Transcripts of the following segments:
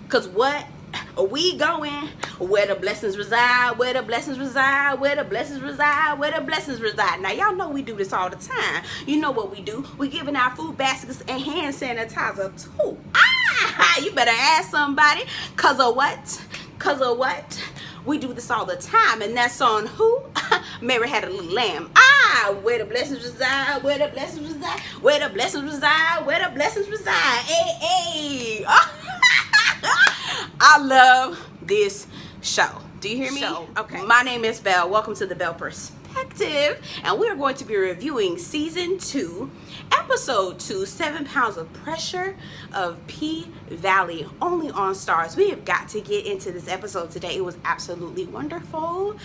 Cause what? We going where the blessings reside, where the blessings reside, where the blessings reside, where the blessings reside. Now y'all know we do this all the time. You know what we do? We giving out food baskets and hand sanitizer too. You better ask somebody. Cause of what? Cause of what? We do this all the time, and that's on who? Mary had a little lamb. Where the blessings reside, where the blessings reside, where the blessings reside, where the blessings reside. Hey. I love this show. Do you hear me? Okay. My name is Belle. Welcome to the Belle Perspective. And we are going to be reviewing Season 2, Episode 2, 7 Pounds of Pressure of PValley, only on Stars. We have got to get into this episode today. It was absolutely wonderful.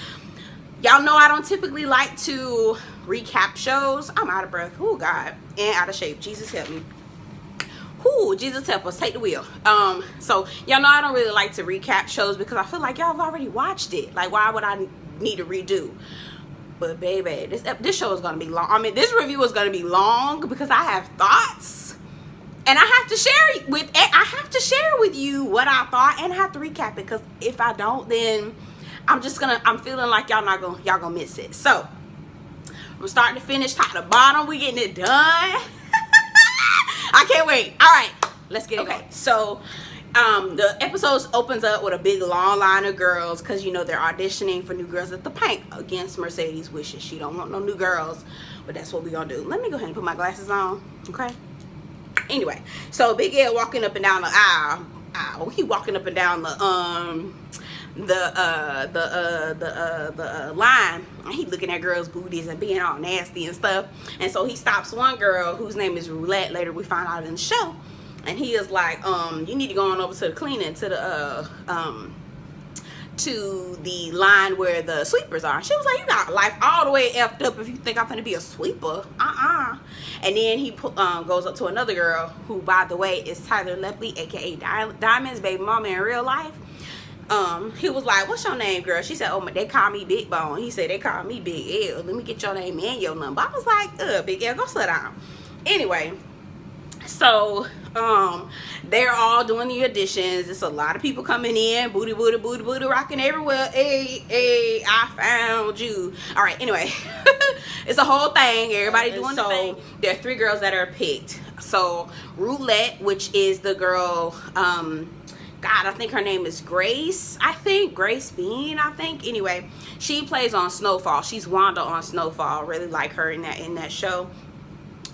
Y'all know I don't typically like to recap shows. I'm out of breath. Oh, God. And out of shape. Jesus help me. Ooh, Jesus help us, take the wheel. So y'all know I don't really like to recap shows because I feel like y'all have already watched it. Like, why would I need to redo? But baby, this show is gonna be long. I mean, this review is gonna be long because I have thoughts, and I have to share with you what I thought, and I have to recap it because if I don't, then I'm feeling like y'all gonna miss it. So from start to finish, top to bottom, we getting it done. I can't wait. All right, let's get it going. So the episode opens up with a big long line of girls because you know they're auditioning for new girls at the Pink against Mercedes' wishes. She don't want no new girls, but that's what we gonna do. Let me go ahead and put my glasses on, okay? Anyway, so Big Ed walking up and down the aisle. He walking up and down the line, and he looking at girls' booties and being all nasty and stuff. And so he stops one girl whose name is Roulette. Later we find out in the show, and he is like, you need to go on over to the cleaning, to the line where the sweepers are. She was like, you got life all the way effed up if you think I'm gonna be a sweeper. And then he goes up to another girl who, by the way, is Tyler Lepley, aka Diamond's baby mama in real life. He was like, what's your name, girl? She said, oh, they call me Big Bone. He said, they call me Big L. Let me get your name and your number. I was like, Big L, go sit down. Anyway, so they're all doing the auditions. It's a lot of people coming in, booty rocking everywhere. Hey, I found you. All right, anyway, it's a whole thing. Everybody doing the thing. There are 3 girls that are picked. So Roulette, which is the girl, God, I think her name is Grace. Grace Bean, I think. Anyway, she plays on Snowfall. She's Wanda on Snowfall. Really like her in that show.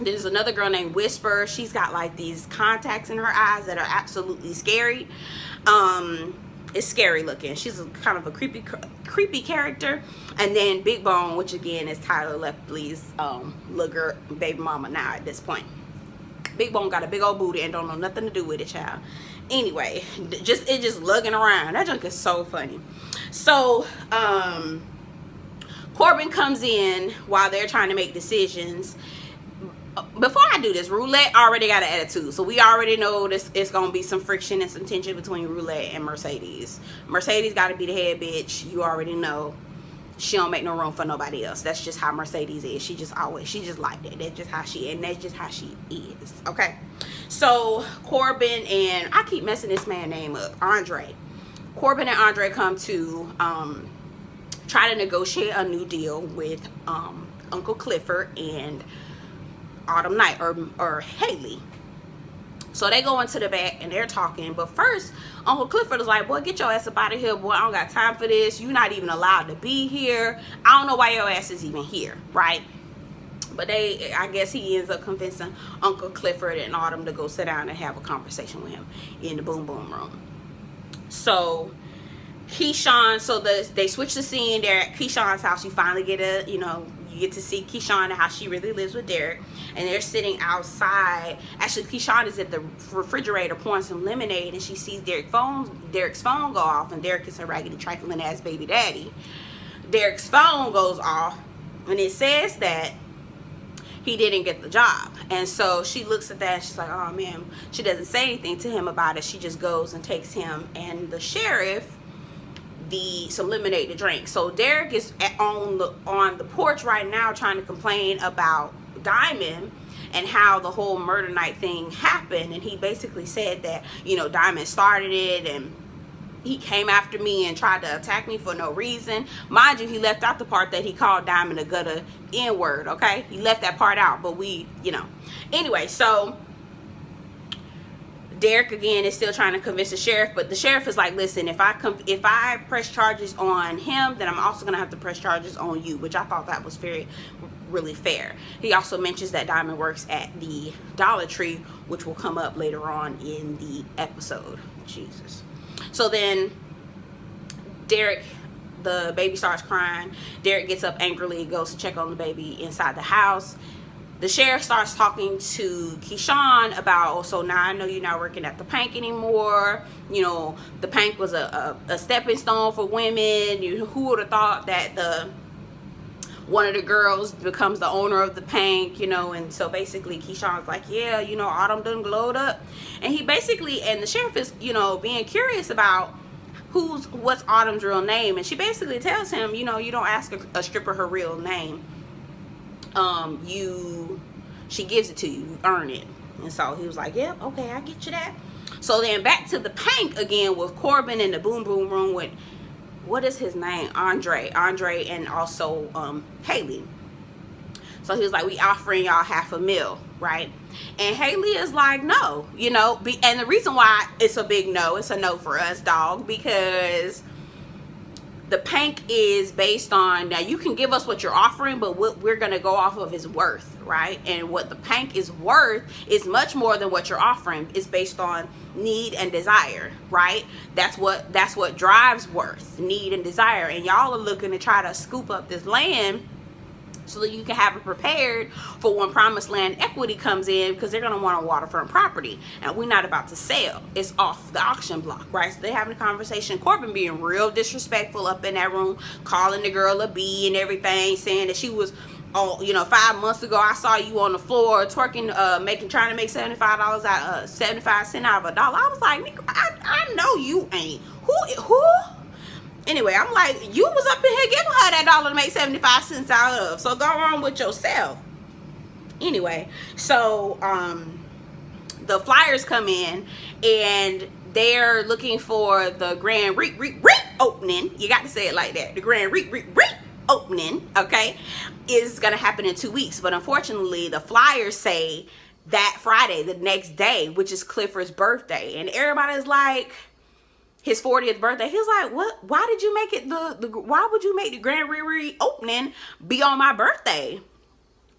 There's another girl named Whisper. She's got like these contacts in her eyes that are absolutely scary. It's scary looking. She's kind of a creepy character. And then Big Bone, which again is Tyler Lepley's little girl, baby mama now at this point. Big Bone got a big old booty and don't know nothing to do with it, child. Anyway, just lugging around. That junk is so funny. So Corbin comes in while they're trying to make decisions. Before I do this, Roulette already got an attitude, so we already know this it's gonna be some friction and some tension between Roulette and Mercedes. Mercedes got to be the head bitch. You already know she don't make no room for nobody else. That's just how Mercedes is. She just like that. That's just how she is. Okay. So Corbin and I keep messing this man's name up. Corbin and Andre come to try to negotiate a new deal with Uncle Clifford and Autumn Night or Haley. So they go into the back and they're talking, but first Uncle Clifford is like, boy, get your ass up out of here, boy. I don't got time for this. You're not even allowed to be here. I don't know why your ass is even here, right? But I guess he ends up convincing Uncle Clifford and Autumn to go sit down and have a conversation with him in the boom boom room. So Keyshawn, they switch the scene there at Keyshawn's house. You finally get you get to see Keyshawn and how she really lives with Derek, and they're sitting outside. Actually, Keyshawn is at the refrigerator pouring some lemonade, and she sees Derek's phone go off, and Derek is her raggedy trifling ass baby daddy. Derek's phone goes off, and it says that he didn't get the job. And so she looks at that and she's like, oh man. She doesn't say anything to him about it. She just goes and takes him and the sheriff some lemonade to drink. So Derek is on the porch right now trying to complain about Diamond, and how the whole murder night thing happened. And he basically said that, you know, Diamond started it, and he came after me and tried to attack me for no reason. Mind you, he left out the part that he called Diamond a gutter N-word, okay? He left that part out, but we, you know. Anyway, so Derek again is still trying to convince the sheriff, but the sheriff is like, listen, if I press charges on him, then I'm also gonna have to press charges on you, which I thought that was really fair. He also mentions that Diamond works at the Dollar Tree, which will come up later on in the episode. Jesus. So then Derek, the baby starts crying. Derek gets up angrily, goes to check on the baby inside the house. The sheriff starts talking to Keyshawn about, oh, so now I know you're not working at the Pank anymore. You know, the Pank was a stepping stone for women. Who would have thought that one of the girls becomes the owner of the Pank, you know? And so basically Keyshawn's like, yeah, you know, Autumn done glowed up. And he basically, and the sheriff is, you know, being curious about what's Autumn's real name. And she basically tells him, you know, you don't ask a stripper her real name. She gives it to you, you earn it. And so he was like, yep, okay, I get you that. So then back to the Pank again with Corbin in the boom boom room with, what is his name? Andre, and also Haley. So he was like, we offering y'all $500,000, right? And Haley is like, no, you know, and the reason why it's a big no, it's a no for us, dog, because the Pank is based on, now you can give us what you're offering, but what we're going to go off of is worth, right? And what the Pank is worth is much more than what you're offering. It's based on need and desire, right? That's what drives worth, need and desire. And y'all are looking to try to scoop up this land so that you can have it prepared for when Promised Land Equity comes in, because they're going to want a waterfront property. And we're not about to sell. It's off the auction block, right? So they're having a conversation. Corbin being real disrespectful up in that room, calling the girl a B and everything, saying that she was, oh, you know, 5 months ago, I saw you on the floor twerking, trying to make $75 75 cents out of $1. I was like, nigga, I know you ain't. Who? Anyway, I'm like, you was up in here giving her that dollar to make 75 cents out of. So go on with yourself. Anyway, so the flyers come in and they're looking for the grand opening. You got to say it like that. The grand opening, okay, is going to happen in 2 weeks. But unfortunately, the flyers say that Friday, the next day, which is Clifford's birthday. And everybody's like, his 40th birthday. He was like, what? Why did you make it why would you make the grand opening be on my birthday?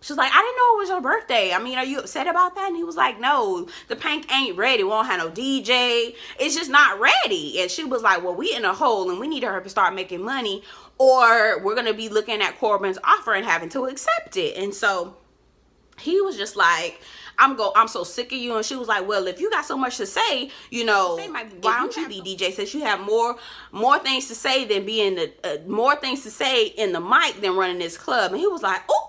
She's like, I didn't know it was your birthday. I mean, are you upset about that? And he was like, no, the Pank ain't ready. We won't have no DJ. It's just not ready. And she was like, well, we in a hole and we need her to start making money, or we're going to be looking at Corbin's offer and having to accept it. And so he was just like, I'm so sick of you. And she was like, well, if you got so much to say, you know, why don't you be DJ? Since you have more things to say than being more things to say in the mic than running this club. And he was like, oh,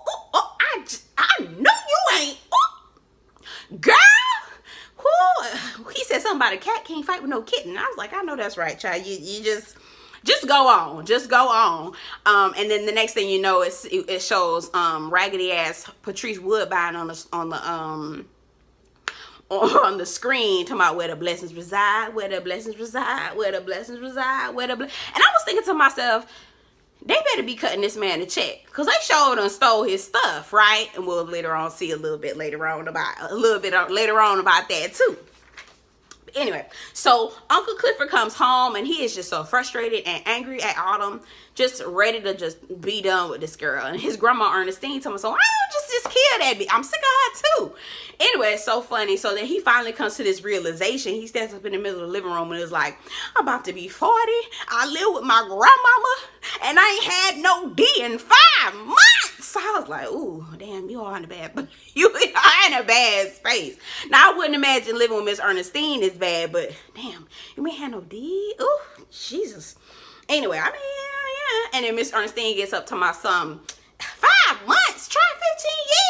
I know you ain't. Ooh, girl. Who? He said something about a cat can't fight with no kitten. I was like, I know that's right, child. You just go on. Just go on. And then the next thing you know, it shows raggedy ass Patrice Woodbine on the screen talking about where the blessings reside, where the blessings reside, where the blessings reside, where the and I was thinking to myself, they better be cutting this man a check, because they showed and stole his stuff, right? And we'll later on see a little bit later on about that too. Anyway, so Uncle Clifford comes home and he is just so frustrated and angry at Autumn, just ready to just be done with this girl. And his grandma Ernestine told him, so why don't you just kill that bitch? I'm sick of her too. Anyway, it's so funny. So then he finally comes to this realization. He stands up in the middle of the living room and is like, I'm about to be 40. I live with my grandmama and I ain't had no D in 5 months. So I was like, ooh, damn, you are in a bad space. Now I wouldn't imagine living with Miss Ernestine is bad, but damn, you may have no D. Ooh, Jesus. Anyway, I mean, yeah. And then Miss Ernestine gets up to my son, 5 months, try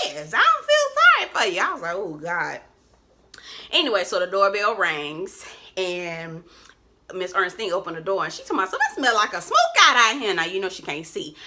15 years. I don't feel sorry for you. I was like, oh God. Anyway, so the doorbell rings and Miss Ernestine opened the door and she told me, so that smell like a smoke out here. Now, you know she can't see.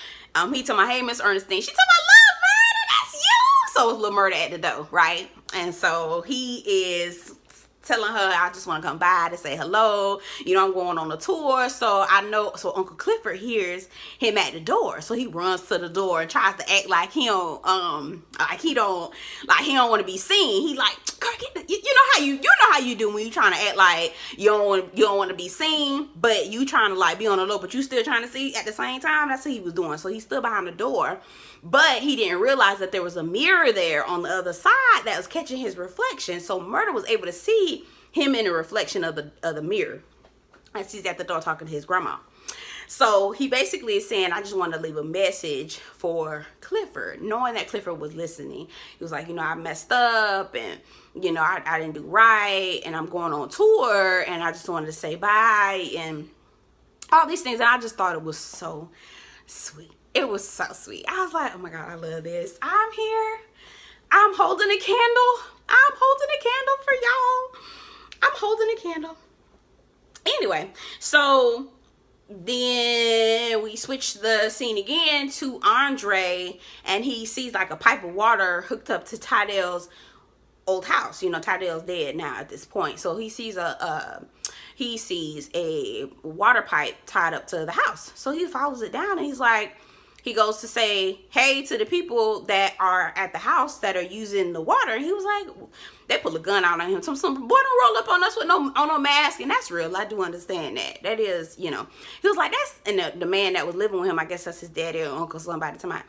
He told me, hey, Miss Ernestine. She told me, look, murder, that's you. So it's Lil Murda at the door, right? And so he is telling her, I just want to come by to say hello. You know, I'm going on a tour. So I know, so Uncle Clifford hears him at the door. So he runs to the door and tries to act like he don't want to be seen. He like, girl, you know how you do when you trying to act like you don't want to be seen, but you trying to like be on the low, but you still trying to see at the same time. That's what he was doing. So he stood behind the door, but he didn't realize that there was a mirror there on the other side that was catching his reflection. So Murda was able to see him in the reflection of the mirror as he's at the door talking to his grandma. So he basically is saying, I just wanted to leave a message for Clifford, knowing that Clifford was listening. He was like, you know, I messed up, and you know, I didn't do right, and I'm going on tour, and I just wanted to say bye, and all these things. And I just thought it was so sweet. It was so sweet. I was like, oh my God, I love this. I'm here. I'm holding a candle. I'm holding a candle for y'all. I'm holding a candle. Anyway, so then we switch the scene again to Andre, and he sees like a pipe of water hooked up to Tydell's old house. You know, Tydell's dead now at this point. So he sees a water pipe tied up to the house. So he follows it down, and he's like, he goes to say hey to the people that are at the house that are using the water. And he was like, they pull a gun out on him. Some boy don't roll up on us with no mask. And that's real. I do understand that. That is, you know, he was like, that's, and the man that was living with him, I guess that's his daddy or uncle, somebody to my,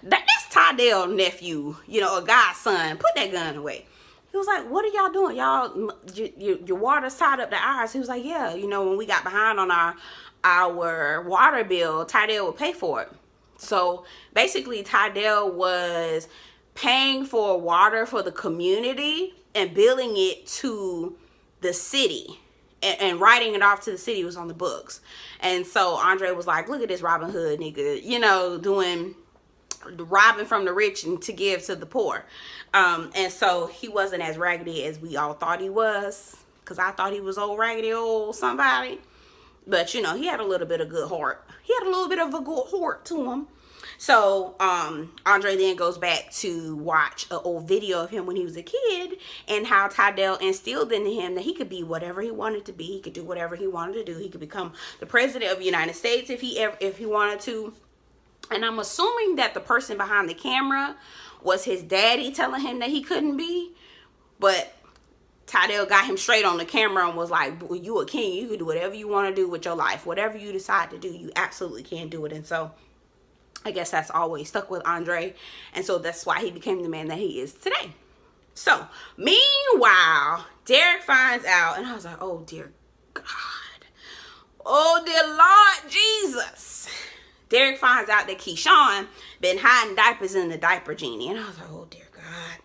that's Tydell's nephew, you know, a godson. Put that gun away. He was like, what are y'all doing? Y'all, your water's tied up to ours. He was like, yeah, you know, when we got behind on our water bill, Tydell would pay for it. So basically Tydell was paying for water for the community and billing it to the city, and writing it off to the city was on the books. And so Andre was like, look at this Robin Hood nigga, you know, robbing from the rich and to give to the poor. And so he wasn't as raggedy as we all thought he was, because I thought he was old raggedy old somebody. But, you know, he had a little bit of good heart. He had a little bit of a good heart to him. So, Andre then goes back to watch an old video of him when he was a kid, and how Tydell instilled into him that he could be whatever he wanted to be. He could do whatever he wanted to do. He could become the president of the United States if he wanted to. And I'm assuming that the person behind the camera was his daddy telling him that he couldn't be. But Tydell got him straight on the camera and was like, well, you a king. You can do whatever you want to do with your life. Whatever you decide to do, you absolutely can do it. And so I guess that's always stuck with Andre. And so that's why he became the man that he is today. So meanwhile, Derek finds out, and I was like, oh dear God. Oh dear Lord Jesus. Derek finds out that Keyshawn been hiding diapers in the diaper genie. And I was like, oh dear God.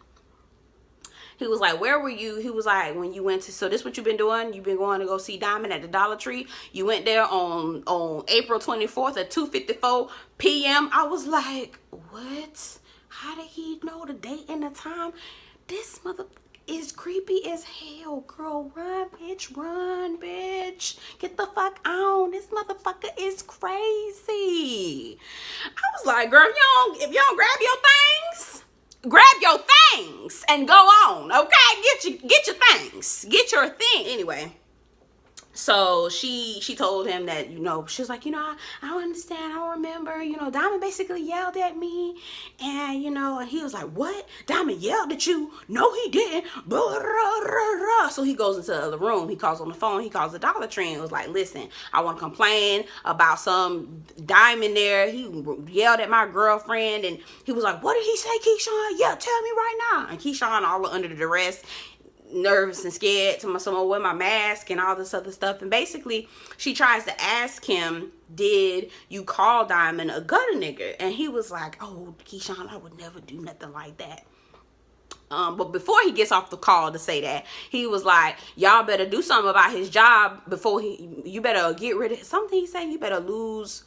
He was like, where were you? He was like, when you went to, so this what you've been doing? You've been going to go see Diamond at the Dollar Tree. You went there on April 24th at 2:54 p.m. I was like, what? How did he know the date and the time? This mother is creepy as hell, girl. Run, bitch. Run, bitch. Get the fuck on. This motherfucker is crazy. I was like, girl, if you don't grab your things and go on, okay? Get your things. Get your thing. Anyway, so she told him that, you know, she was like, you know, I don't understand. I don't remember. You know, Diamond basically yelled at me. And, you know, and he was like, what? Diamond yelled at you? No, he didn't. So he goes into the other room. He calls on the phone. He calls the Dollar Tree and was like, listen, I want to complain about some Diamond there. He yelled at my girlfriend. And he was like, what did he say, Keyshawn? Yeah, tell me right now. And Keyshawn, all under the duress, nervous and scared, to someone wear my mask and all this other stuff. And basically she tries to ask him, did you call Diamond a gutter nigger? And he was like, oh, Keyshawn, I would never do nothing like that. But before he gets off the call to say that, he was like, y'all better do something about his job before you better get rid of something. He said he better lose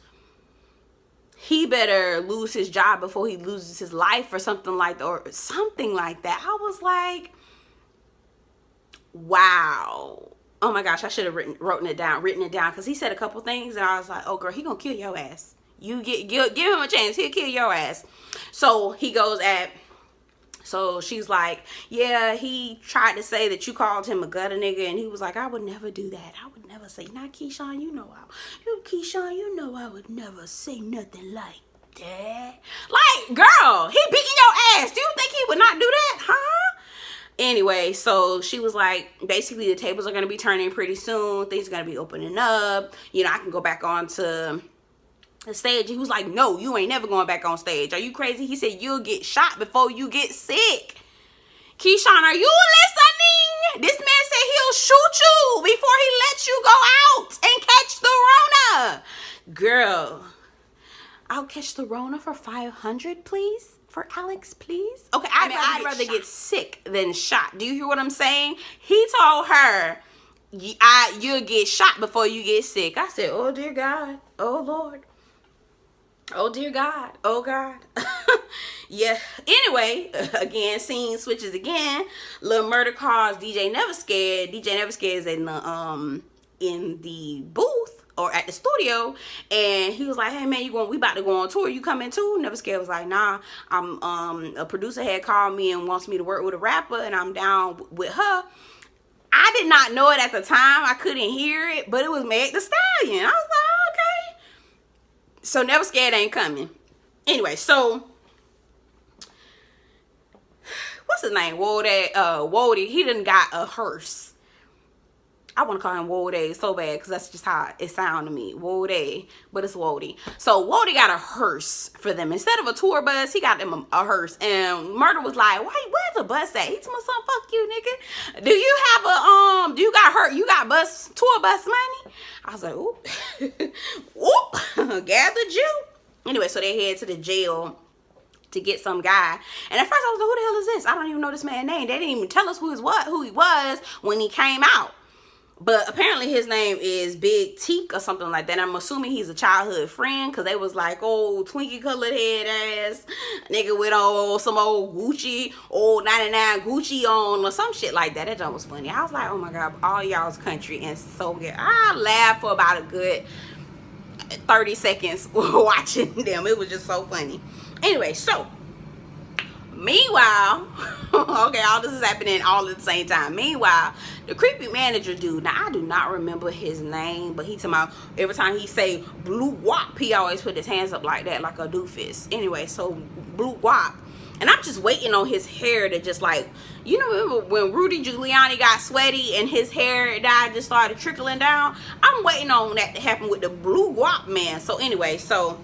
his job before he loses his life or something like that, or something like that. I was like, wow. Oh my gosh, I should have written it down, because he said a couple things and I was like, oh girl, he gonna kill your ass. Give him a chance. He'll kill your ass. So he goes at. So she's like, yeah, he tried to say that you called him a gutter nigga, and he was like, I would never do that. I would never say. Now, Keyshawn, you know I would never say nothing like that. Like, girl, he beating your ass. Do you think he would not do that, huh? Anyway, so she was like, basically the tables are going to be turning pretty soon. Things are going to be opening up. You know, I can go back on to the stage. He was like, no, you ain't never going back on stage. Are you crazy? He said, you'll get shot before you get sick. Keyshawn, are you listening? This man said he'll shoot you before he lets you go out and catch the Rona. Girl, I'll catch the Rona for 500, please. For Alex, please. Okay, I'd rather get sick than shot. Do you hear what I'm saying? He told her, you'll get shot before you get sick. I said, oh, dear God. Oh, Lord. Oh, dear God. Oh, God. Yeah. Anyway, again, scene switches again. Lil Murder calls DJ Never Scared. DJ Never Scared is in the booth or at the studio, and he was like, hey man, we about to go on tour, you coming too? Never Scared was like, nah, I'm a producer had called me and wants me to work with a rapper, and I'm down with her. I did not know it at the time. I couldn't hear it, but it was Meg Thee Stallion. I was like, okay. So Never Scared ain't coming. Anyway, so what's his name? Wody. He done got a hearse. I want to call him Wody so bad because that's just how it sounds to me. Wody. But it's Wody. So Wody got a hearse for them. Instead of a tour bus, he got them a hearse. And Murder was like, wait, where's the bus at? He told me, son, fuck you, nigga. Do you have you got tour bus money? I was like, oop. Oop. Gathered you. Anyway, so they head to the jail to get some guy. And at first I was like, who the hell is this? I don't even know this man's name. They didn't even tell us who he was when he came out. But apparently his name is Big Teak or something like that. I'm assuming he's a childhood friend, because they was like, oh, Twinkie colored head ass nigga with some old Gucci, old 99 Gucci on or some shit like that. That joke was funny. I was like, oh my God, all y'all's country and so good. I laughed for about a good 30 seconds watching them. It was just so funny. Anyway, so meanwhile, okay, all this is happening all at the same time. Meanwhile, the creepy manager dude, now I do not remember his name, but he talking about every time he say Blue Wop, he always put his hands up like that, like a doofus. Anyway, so Blue Wop, and I'm just waiting on his hair to just like, you know, remember when Rudy Giuliani got sweaty and his hair just started trickling down? I'm waiting on that to happen with the Blue Wop man. So anyway, so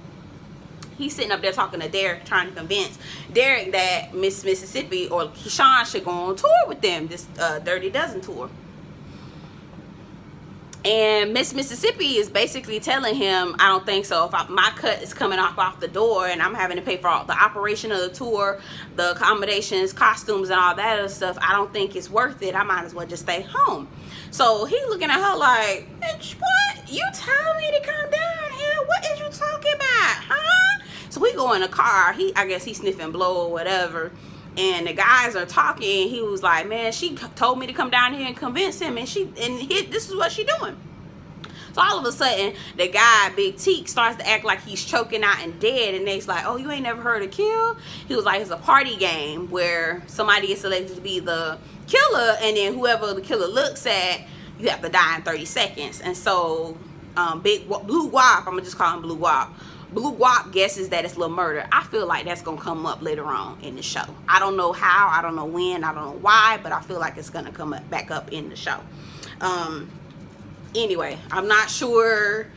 he's sitting up there talking to Derek, trying to convince Derek that Miss Mississippi or Keyshawn should go on tour with them, this Dirty Dozen tour. And Miss Mississippi is basically telling him, I don't think so. If my cut is coming off the door and I'm having to pay for all the operation of the tour, the accommodations, costumes, and all that other stuff, I don't think it's worth it. I might as well just stay home. So he looking at her like, bitch, what? You tell me to come down here? What is you talking about, huh? So we go in a car. I guess he's sniffing blow or whatever. And the guys are talking. He was like, man, she told me to come down here and convince him. And this is what she doing. So all of a sudden, the guy, Big Teak, starts to act like he's choking out and dead. And they's like, oh, you ain't never heard of Kill? He was like, it's a party game where somebody is selected to be the killer. And then whoever the killer looks at, you have to die in 30 seconds. And so Blue Wop, I'm going to just call him Blue Wop. Blue Wop guesses that it's Lil Murder. I feel like that's going to come up later on in the show. I don't know how, I don't know when, I don't know why, but I feel like it's going to come back up in the show. Anyway, I'm not sure.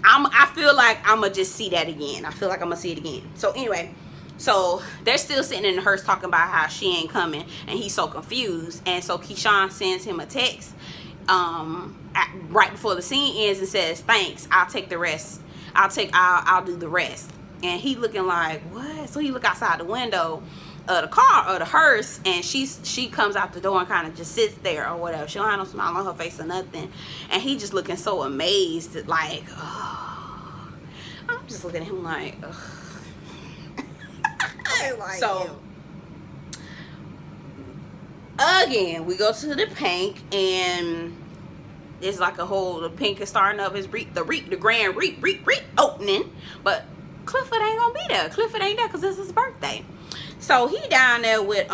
I feel like I'm going to just see that again. I feel like I'm going to see it again. So anyway, so they're still sitting in the hearse talking about how she ain't coming, and he's so confused. And so Keyshawn sends him a text right before the scene ends and says, thanks, I'll take the rest. I'll do the rest. And he looking like, what? So he look outside the window of the car or the hearse, and she comes out the door and kind of just sits there or whatever. She don't have no smile on her face or nothing. And he just looking so amazed, like, oh. I'm just looking at him like, ugh. So again, we go to the Pink, and It's like a whole, the pink is starting up. It's the grand opening. But Clifford ain't gonna be there. Clifford ain't there because it's his birthday. So he down there with,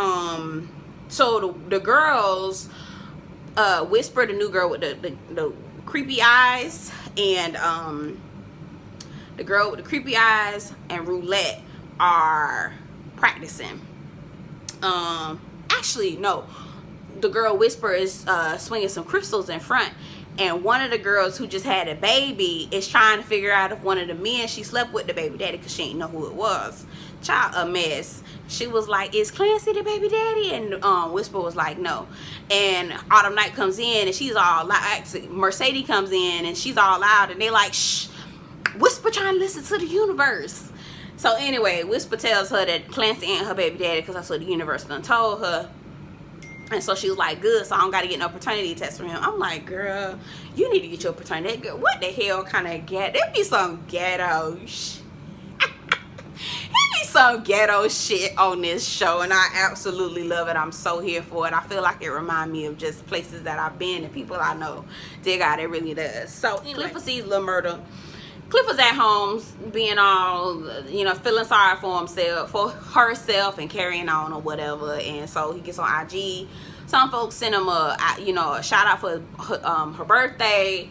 so the girls, Whisper, the new girl with the creepy eyes, and the girl with the creepy eyes and Roulette are practicing. Actually, no. The girl Whisper is swinging some crystals in front, and one of the girls who just had a baby is trying to figure out if one of the men she slept with the baby daddy, because she didn't know who it was. Child, a mess. She was like, is Clancy the baby daddy? And Whisper was like, no. And Autumn Night comes in, and she's all loud. Mercedes comes in, and she's all loud, and they like, shh, Whisper trying to listen to the universe. So anyway, Whisper tells her that Clancy ain't her baby daddy, because that's what the universe done told her. And so she was like, good, so I don't got to get no paternity test from him. I'm like, girl, you need to get your paternity. Girl, what the hell kind of ghetto? There be some ghetto shit. There be some ghetto shit on this show, and I absolutely love it. I'm so here for it. I feel like it reminds me of just places that I've been and people I know. Dear God, it really does. So anyway, Clifford sees Lil Murder. Clifford's at home being all, you know, feeling sorry for himself, for herself, and carrying on or whatever. And so he gets on IG. Some folks send him a shout out for her birthday.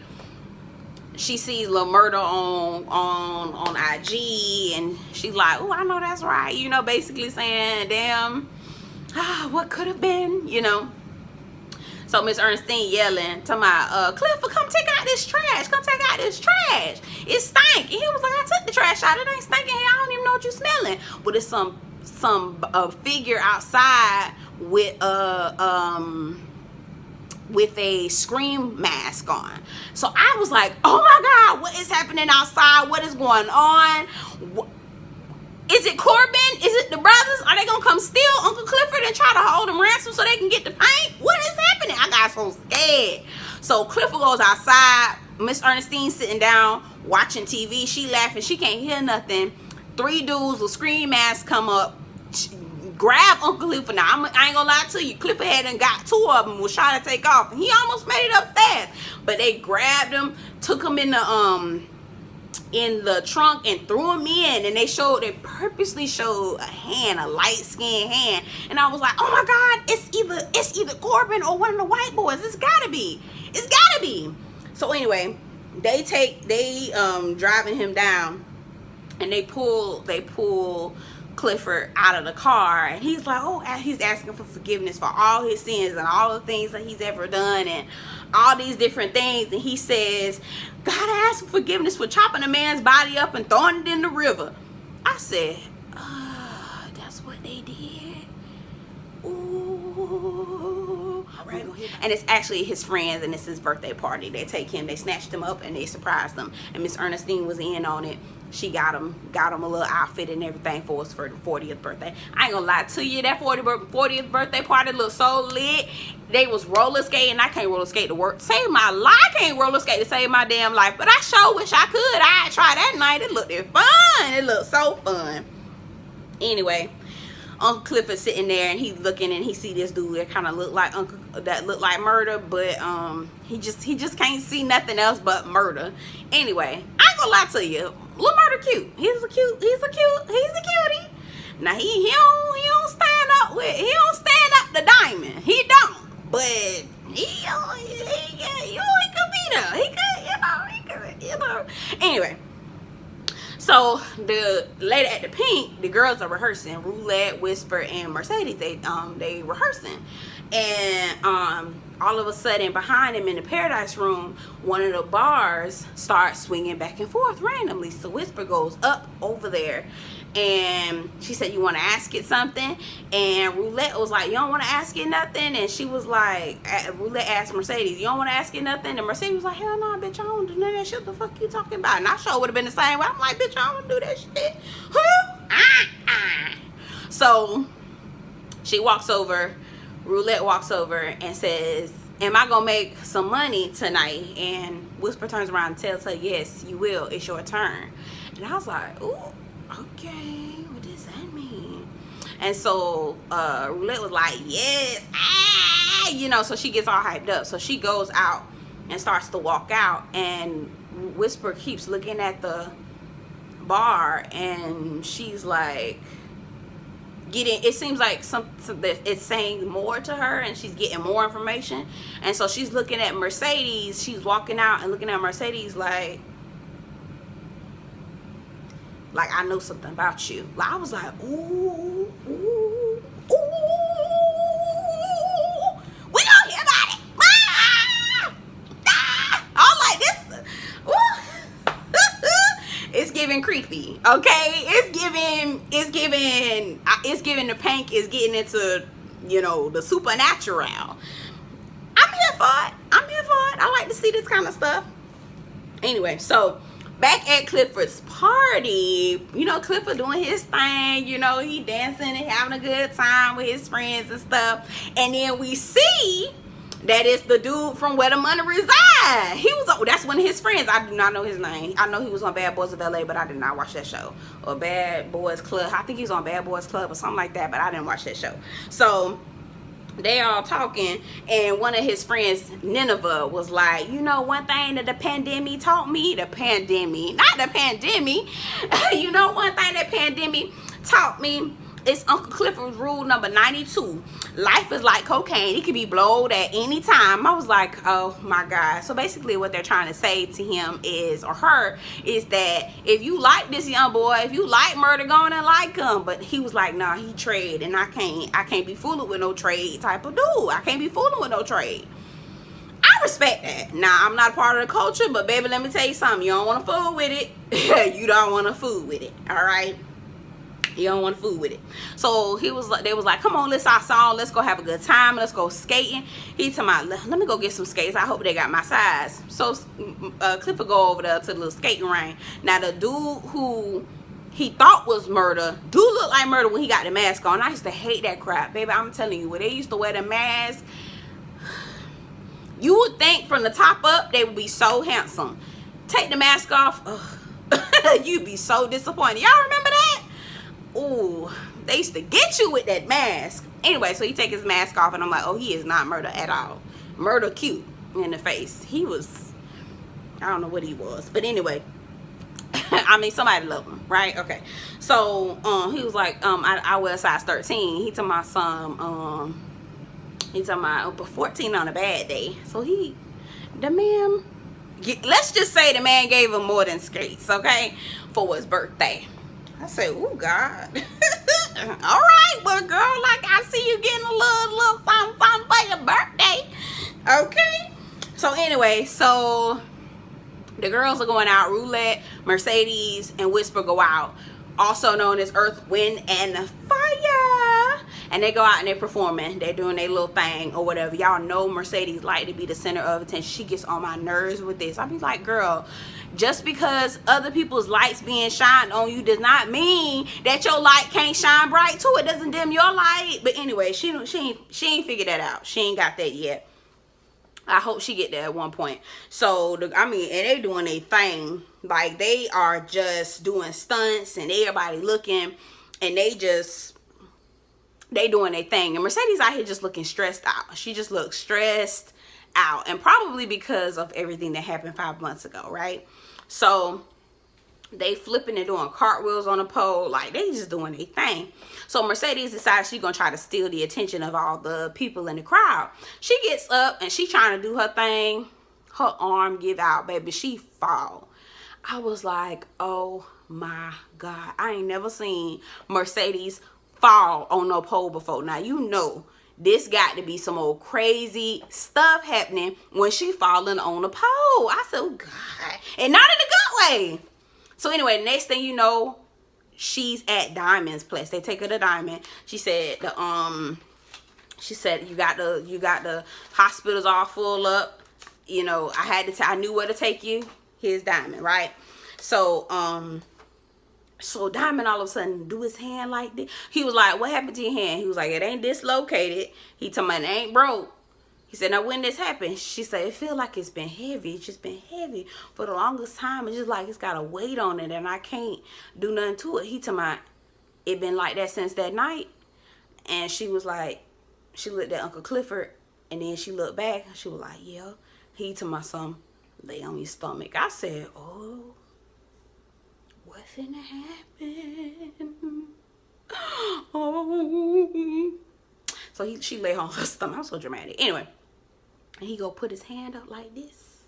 She sees Lil Murder on IG, and she's like, oh, I know that's right, you know, basically saying, damn, what could have been, you know. So Miss Ernestine yelling, talking about, Clifford, come take out this trash. Come take out this trash. It stank. And he was like, I took the trash out. It ain't stinking here. I don't even know what you're smelling. But it's some figure outside with a Scream mask on. So I was like, oh my God, what is happening outside? What is going on? Is it Corbin? Is it the brothers? Are they gonna come steal Uncle Clifford and try to hold him ransom so they can get the paint? What is happening? I got so scared. So Clifford goes outside. Miss Ernestine sitting down watching TV. She laughing. She can't hear nothing. 3 dudes with Scream masks come up, grab Uncle Clifford. Now I ain't gonna lie to you. Clifford hadn't got 2 of them, was trying to take off, and he almost made it up fast. But they grabbed him, took him in the trunk and threw him in, and they purposely showed a hand, a light-skinned hand, and I was like, oh my God, it's either Corbin or one of the white boys. It's gotta be. So anyway, they driving him down, and they pull Clifford out of the car, and he's like, oh, he's asking for forgiveness for all his sins and all the things that he's ever done and all these different things. And he says, gotta ask for forgiveness for chopping a man's body up and throwing it in the river. I said, that's what they did. Ooh. Right. And it's actually his friends, and it's his birthday party. They take him, they snatched him up, and they surprised him. And Miss Ernestine was in on it. She got him a little outfit and everything for us for the 40th birthday. I ain't gonna lie to you, that 40th birthday party looked so lit. They was roller skating. I can't roller skate to work. Save my life. I can't roller skate to save my damn life. But I sure wish I could. I tried that night. It looked fun. It looked so fun. Anyway, Uncle Clifford sitting there, and he's looking, and he see this dude that kind of looked like Murder, but he just can't see nothing else but murder. Anyway, I ain't gonna lie to you, Lil Murder cute. He's a cutie. Now he don't stand up to Diamond. He don't, but he could be there. He could, you know. Anyway. So the lady at the Pink, the girls are rehearsing. Roulette, Whisper, and Mercedes. They rehearsing, and all of a sudden behind him in the Paradise Room, one of the bars starts swinging back and forth randomly. So Whisper goes up over there, and she said, "You want to ask it something?" And Roulette was like, "You don't want to ask it nothing?" And she was like, Roulette asked Mercedes, "You don't want to ask it nothing?" And Mercedes was like, "Hell no, bitch, I don't do none of that shit. The fuck you talking about?" And I sure would have been the same way. I'm like, "Bitch, I don't do that shit." So she walks over, Roulette walks over and says, "Am I gonna make some money tonight?" And Whisper turns around and tells her, "Yes, you will. It's your turn." And I was like, "Ooh, okay, what does that mean?" And so Roulette was like, "Yes, you know." So she gets all hyped up. So she goes out and starts to walk out, and Whisper keeps looking at the bar, and she's like getting, it seems like something that it's saying more to her, and she's getting more information. And so she's looking at Mercedes, she's walking out and looking at Mercedes like I know something about you. Like, I was like, ooh, ooh, ooh, we don't hear about it. I'm like, this, it's giving creepy, okay? It's giving the Pank is getting into, you know, the supernatural. I'm here for it. I like to see this kind of stuff. Anyway, so back at Clifford's party, you know, Clifford doing his thing, you know, he dancing and having a good time with his friends and stuff. And then we see that it's the dude from Where the Money Reside. He was, that's one of his friends. I do not know his name. I know he was on Bad Boys of LA, but I did not watch that show. Or Bad Boys Club. I think he was on Bad Boys Club or something like that, but I didn't watch that show. So they all talking, and one of his friends, Nineveh, was like, you know, one thing that the pandemic taught me, you know, one thing that pandemic taught me is Uncle Clifford's rule number 92. Life is like cocaine. It can be blowed at any time. I was like, oh my God. So basically what they're trying to say to him is, or her, is that if you like this young boy, if you like murder, go on and like him. But he was like, nah, he trade, and I can't be fooling with no trade type of dude. I can't be fooling with no trade. I respect that. Now, I'm not a part of the culture, but baby, let me tell you something. You don't want to fool with it. You don't want to fool with it. All right? You don't want to fool with it. So they was like, come on, let's our song, let's go have a good time, let's go skating. He told me, let me go get some skates. I hope they got my size. So Clifford go over there to the little skating ring. Now the dude who he thought was murder, dude looked like murder when he got the mask on. I used to hate that crap, baby. I'm telling you, when they used to wear the mask, you would think from the top up they would be so handsome. Take the mask off, you'd be so disappointed. Y'all remember that? Ooh, they used to get you with that mask. Anyway, so he take his mask off, and I'm like, oh, he is not murder at all. Murder cute in the face. He was, I don't know what he was, but anyway, I mean, somebody love him, right? Okay. So he was like, I wear a size 13. He told my son, he told my 14 on a bad day. So the man, let's just say the man gave him more than skates, okay, for his birthday. I said, oh God. All right, well, girl, like, I see you getting a little something for your birthday. Okay. So anyway, so the girls are going out. Roulette, Mercedes, and Whisper go out, also known as Earth, Wind, and Fire. And they go out and they're performing. They're doing their little thing or whatever. Y'all know Mercedes like to be the center of attention. She gets on my nerves with this. I be like, girl, just because other people's lights being shined on you does not mean that your light can't shine bright too. It doesn't dim your light. But anyway, she ain't figured that out. She ain't got that yet. I hope she get there at one point. So and they doing their thing. Like, they are just doing stunts, and everybody looking, and they doing their thing. And Mercedes out here just looking stressed out. She just looks stressed out, and probably because of everything that happened 5 months ago, right? So they flipping and doing cartwheels on a pole. Like, they just doing their thing. So Mercedes decides she's gonna try to steal the attention of all the people in the crowd. She gets up and she trying to do her thing. Her arm give out, baby. She fall. I was like, oh my God, I ain't never seen Mercedes fall on no pole before. Now, you know this got to be some old crazy stuff happening when she falling on a pole. I said, oh God. And not in a good way. So anyway, next thing you know, she's at Diamond's place. They take her to Diamond. She said you got the hospitals all full up. You know, I knew where to take you. Here's Diamond, right? So so Diamond all of a sudden do his hand like this. He was like, what happened to your hand? He was like, it ain't dislocated. He told me it ain't broke. He said, now when this happened? She said, it feel like it's been heavy. It's just been heavy for the longest time. It's just like it's got a weight on it, and I can't do nothing to it. He told me it been like that since that night. And she was like, she looked at Uncle Clifford, and then she looked back. She was like, yeah. He to my son, lay on your stomach. I said, oh, what finna happen? Oh. So she lay on her stomach. I'm so dramatic. Anyway, and he go put his hand up like this.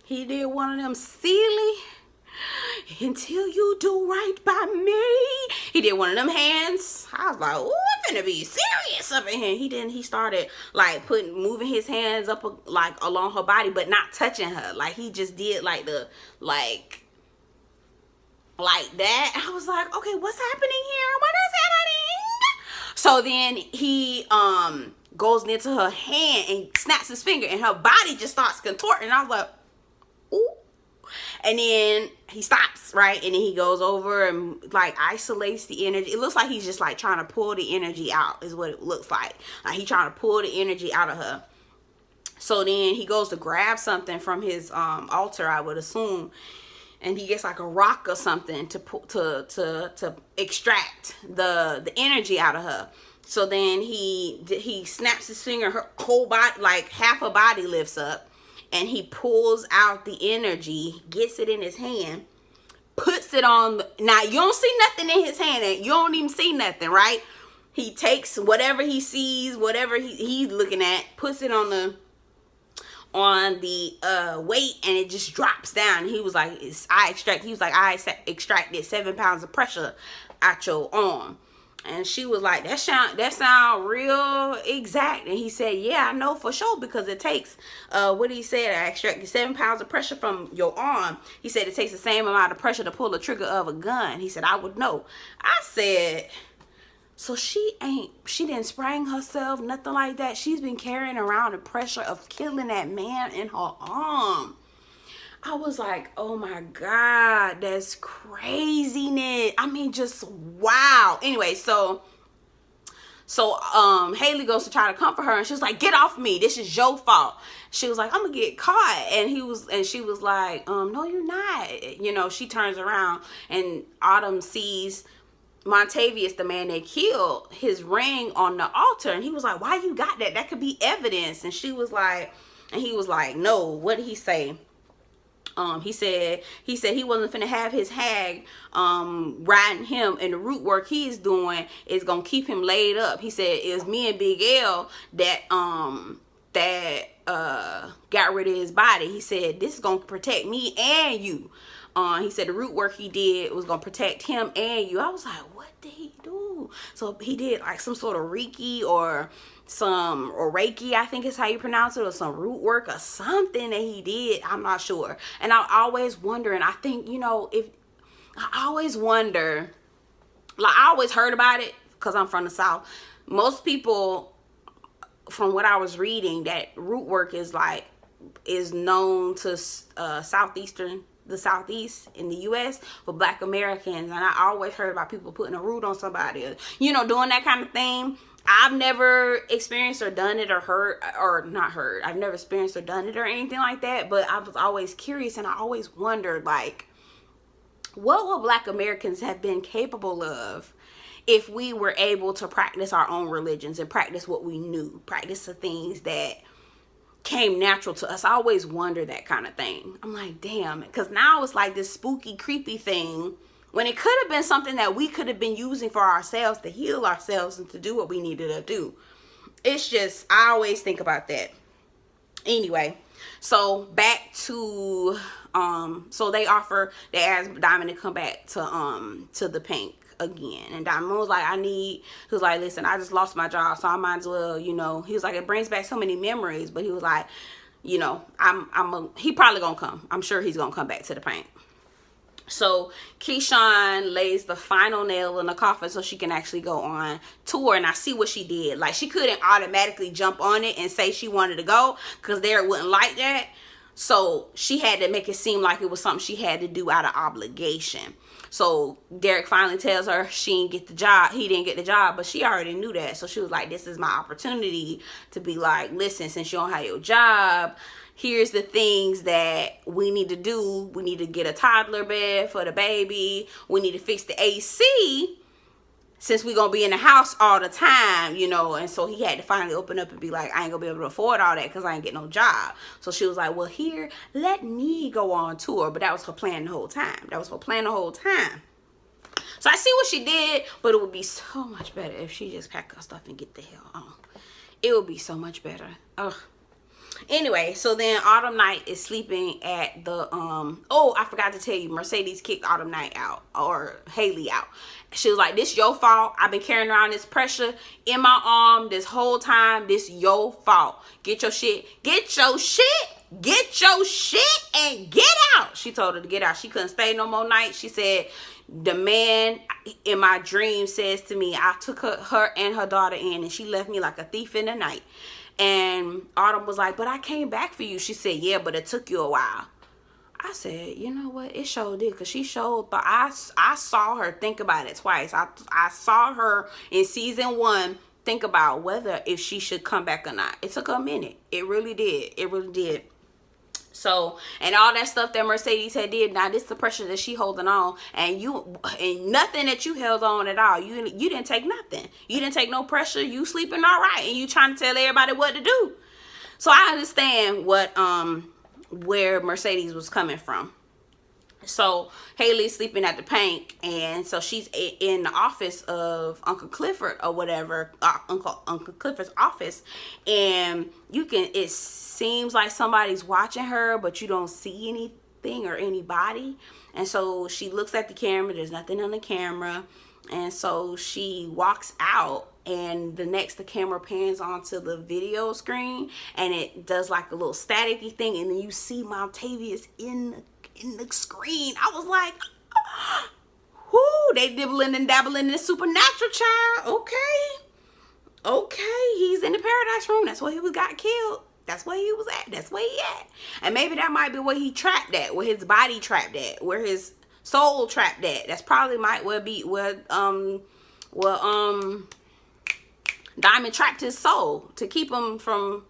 He did one of them silly, until you do right by me. He did one of them hands. I was like, oh, it's gonna be serious up in here. He started like moving his hands up like along her body, but not touching her. Like he just did like the like that. I was like, okay, what's happening here? What is happening? So then he goes into her hand and snaps his finger, and her body just starts contorting. I was like, ooh. And then he stops, right? And then he goes over and like isolates the energy. It looks like he's just like trying to pull the energy out, is what it looks like. Like he's trying to pull the energy out of her. So then he goes to grab something from his altar, I would assume, and he gets like a rock or something to extract the energy out of her. So then he snaps his finger, her whole body, like half her body lifts up. And he pulls out the energy, gets it in his hand, puts it on. Now, you don't see nothing in his hand. You don't even see nothing, right? He takes whatever he sees, whatever he's looking at, puts it on the weight, and it just drops down. He was like, I extracted 7 pounds of pressure out your arm. And she was like, that sound real exact. And he said, yeah, I know for sure, because it takes, what he said, I extracted 7 pounds of pressure from your arm. He said it takes the same amount of pressure to pull the trigger of a gun. He said, I would know. I said, so she didn't sprang herself, nothing like that. She's been carrying around the pressure of killing that man in her arm. I was like, oh my God, that's craziness. I mean, just wow. Anyway, so Haley goes to try to comfort her, and she was like, get off me. This is your fault. She was like, I'm gonna get caught. And she was like, no, you're not. You know, she turns around and Autumn sees Montavious, the man they killed, his ring on the altar. And he was like, why you got that? That could be evidence. And he was like, no, what did he say? He said he wasn't finna have his hag riding him, and the root work he's doing is gonna keep him laid up. He said it was me and Big L that got rid of his body. He said this is gonna protect me and you. He said the root work he did was gonna protect him and you. I was like, what did he do? So he did like some sort of Reiki or Reiki, I think is how you pronounce it, or some root work or something that he did. I'm not sure. And I always wonder, and I think, you know, I always wonder, like I always heard about it because I'm from the South. Most people, from what I was reading, that root work is known to the Southeast in the U.S. for Black Americans. And I always heard about people putting a root on somebody, or, you know, doing that kind of thing. I've never experienced or done it I've never experienced or done it or anything like that. But I was always curious, and I always wondered, like, what would Black Americans have been capable of if we were able to practice our own religions and practice what we knew, practice the things that came natural to us. I always wonder that kind of thing. I'm like, damn, because now it's like this spooky, creepy thing, when it could have been something that we could have been using for ourselves to heal ourselves and to do what we needed to do. It's just, I always think about that. Anyway, so back to, so they asked Diamond to come back to the Pink again. And Diamond was like, he was like, listen, I just lost my job, so I might as well, you know, he was like, it brings back so many memories. But he was like, you know, he probably gonna come. I'm sure he's gonna come back to the Pink. So Keyshawn lays the final nail in the coffin so she can actually go on tour. And I see what she did. Like, she couldn't automatically jump on it and say she wanted to go, because Derek wouldn't like that. So she had to make it seem like it was something she had to do out of obligation. So Derek finally tells her he didn't get the job, but she already knew that. So she was like, this is my opportunity to be like, listen, since you don't have your job, here's the things that we need to do. We need to get a toddler bed for the baby. We need to fix the AC since we gonna be in the house all the time, you know, and so he had to finally open up and be like, I ain't gonna be able to afford all that because I ain't get no job. So she was like, well, here, let me go on tour. But that was her plan the whole time. So I see what she did, but it would be so much better if she just packed her stuff and get the hell on. It would be so much better. Ugh. Anyway, so then Autumn Night is sleeping at the oh, I forgot to tell you, Mercedes kicked Autumn Night out, or Haley out. She was like, this your fault. I've been carrying around this pressure in my arm this whole time. This your fault. Get your shit and get out. She told her to get out. She couldn't stay no more nights. She said, the man in my dream says to me, I took her and her daughter in, and she left me like a thief in the night. And Autumn was like, but I came back for you. She said, yeah, but it took you a while. I said, you know what? It sure did, because she showed, but I saw her think about it twice. I saw her in season 1 think about whether if she should come back or not. It took her a minute. It really did. It really did. So, and all that stuff that Mercedes had did, now this is the pressure that she holding on, and nothing that you held on at all. You didn't take nothing. You didn't take no pressure. You sleeping all right, and you trying to tell everybody what to do. So I understand what where Mercedes was coming from. So Haley's sleeping at the Pank, and so she's in the office of Uncle Clifford or whatever, Uncle Clifford's office, and it seems like somebody's watching her, but you don't see anything or anybody. And so she looks at the camera. There's nothing on the camera, and so she walks out, and the camera pans onto the video screen, and it does like a little staticky thing, and then you see Montavious in the screen. I was like, whoo, they dibbling and dabbling in the supernatural, child. Okay, he's in the paradise room. That's where he got killed. That's where he was at. That's where he at. And maybe that might be where he trapped at, where his body trapped at, where his soul trapped at. That's probably might well be where Diamond trapped his soul to keep him from,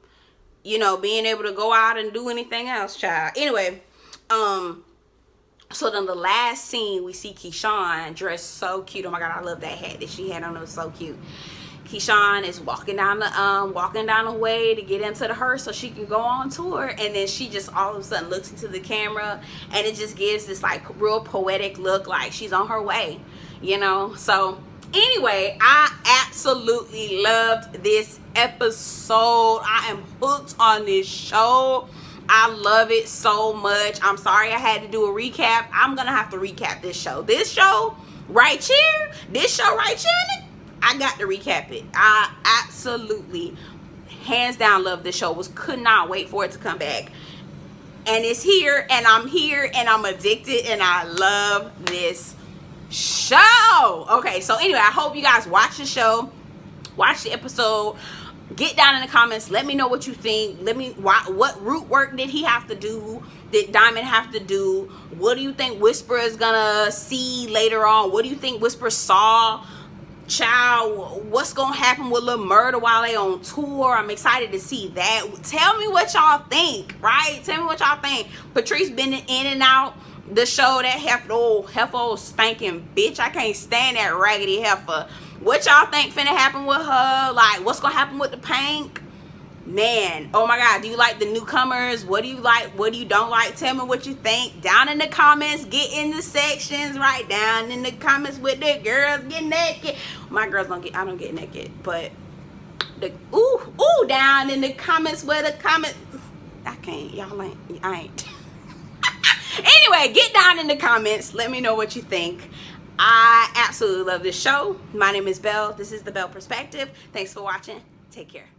you know, being able to go out and do anything else, child. Anyway, so then the last scene, we see Keyshawn dressed so cute. Oh my God, I love that hat that she had on. It was so cute. Keyshawn is walking down the way to get into the hearse so she can go on tour, and then she just all of a sudden looks into the camera, and it just gives this like real poetic look, like she's on her way, you know. So anyway, I absolutely loved this episode. I am hooked on this show. I love it so much. I'm sorry I had to do a recap. I'm gonna have to recap this show. This show right here, I got to recap it. I absolutely, hands down, love this show. Could not wait for it to come back. And it's here, and I'm here, and I'm addicted, and I love this show. Okay, so anyway, I hope you guys watch the show, watch the episode. Get down in the comments. Let me know what you think. What root work did he have to do? Did Diamond have to do? What do you think Whisper is gonna see later on? What do you think Whisper saw? Child, what's gonna happen with Lil Murder while they on tour? I'm excited to see that. Tell me what y'all think, right? Tell me what y'all think. Patrice been in and out the show. That heifer old stinking bitch. I can't stand that raggedy heifer. What y'all think finna happen with her? Like, what's gonna happen with the Pank? Man, oh my God, do you like the newcomers? What do you like? What do you don't like? Tell me what you think down in the comments. Get in the sections, right down in the comments with the girls get naked. My girls I don't get naked, but the down in the comments where the comments, I ain't. Anyway, get down in the comments. Let me know what you think. I absolutely love this show. My name is Belle. This is the Belle Perspective. Thanks for watching. Take care.